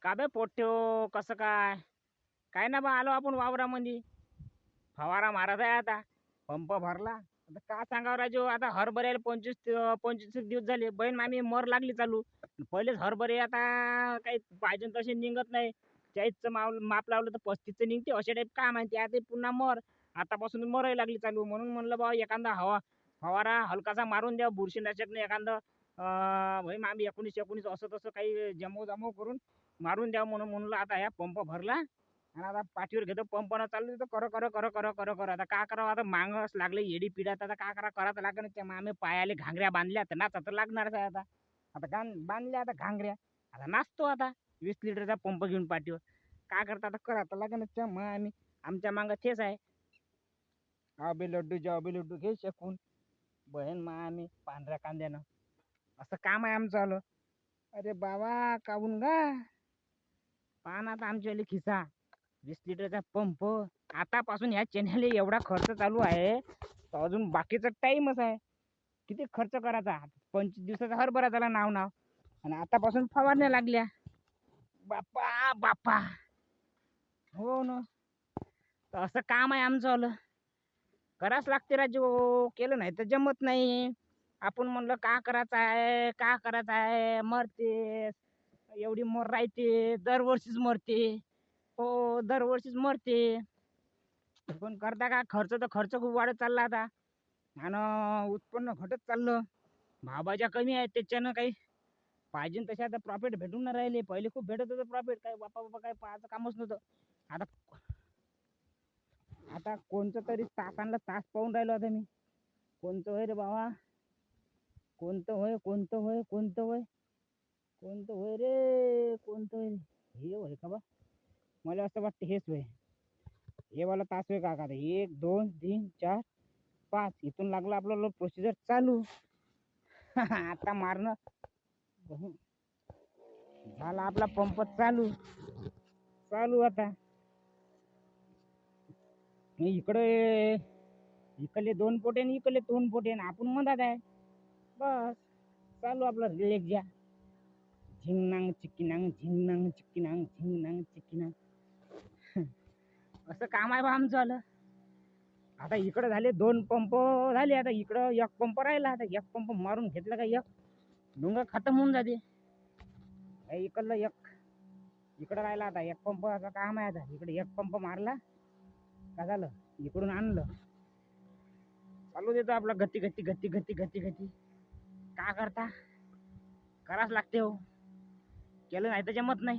का बे पोट्ट्यो कसं काय? काय ना बा आलो आपण वावरामध्ये. फवारा मारत आहे आता. पंप भरला. आता का सांगावं राजू आता हरभऱ्याला 25 एक दिवस झाले. बहीण मामी मर लागली चालू. पहिलेच हरभरे आता काही पाहिजे तसे निघत नाही. 40चं माप लावलं तर 35चं निघते अशा टाईप काय माहिती आता पुन्हा मर. आतापासून मरायला लागली चालू म्हणून म्हणलं बा एखादा फवारा हलकासा मारून द्या बुरशीनाशकने एखादं बहीण मामी 19 असं तसं काही जमव करून मारून द्या म्हणून म्हणलं आता ह्या पंप भरला आणि आता पाठीवर घेतो पंप न चालू तर कर आता का करावं आता मांगच लागले येडी पिढ्यात आता का करावं लागेल त्या मामे पायाले घांगऱ्या बांधल्या तर नाच तर लागणारच आहे आता आता बांधल्या आता घांगऱ्या आता नाचतो आता 20 लिटरचा पंप घेऊन पाठीवर काय करता आता करा तर लागेल त्या आम्ही आमच्या मांग तेच आहे आबे लड्डू घे शेकून बहीण आम्ही पांढऱ्या कांद्यानं असं काम आहे आमचं आलं अरे बाबा काहून गा पाहना आता आमच्या खिसा 20 लिटरचा पंप आतापासून ह्या चॅनलला एवढा खर्च चालू आहे तर अजून बाकीचा टाइमच आहे किती खर्च करायचा 25 दिवसाचा हरभरा झाला नाव आणि आतापासून फवारण्या लागल्या बाप्पा हो ना तर असं काम आहे आमचं आलं करावंच लागते राजू केलं नाही तर जमत नाही आपण म्हणलं का करायचं आहे मरतेस एवढी मोर राहते दरवर्षीच मरते हो दरवर्षीच मरते पण करता का खर्च खूप वाढत चालला आता आणि उत्पन्न घटत चाललं भावभाज्या कमी आहेत त्याच्यानं काही पाहिजे तसे आता प्रॉफिट भेटून नाही राहिले पहिले खूप भेटत होतं प्रॉफिट काय बापा काय पाहायचं कामच नव्हतं आता आता कोणतं तरी तासांना तास पाहून राहिलो आता मी कोणतं होय रे बाबा कोणतं होय रे हे होय का बा मला असं वाटतं हेच होय हे वाला तास होय का 1 2 3 4 5 इथून लागला आपलं प्रोसिजर चालू आता मारणं झाला आपला पंप चालू आता इकडले 2 पोटे आणि इकडले 2 पोटे आपण मधात आहे बस चालू आपलं रिलेक्स घ्या झिंगनांग चिक्कीनांग असं काम आहे बा आमचं आलं आता इकडं झाले 2 पंप झाले आता इकडं 1 पंप राहिला आता 1 पंप मारून घेतला का 1 डोंगर खतम होऊन जाते इकडलं 1 इकडं राहिला आता 1 पंपाचं काम आहे आता इकडे 1 पंप मारला का झालं इकडून आणलं चालू देतो आपला गती का करता करावंच लागते हो केलं नाही तर जमत नाही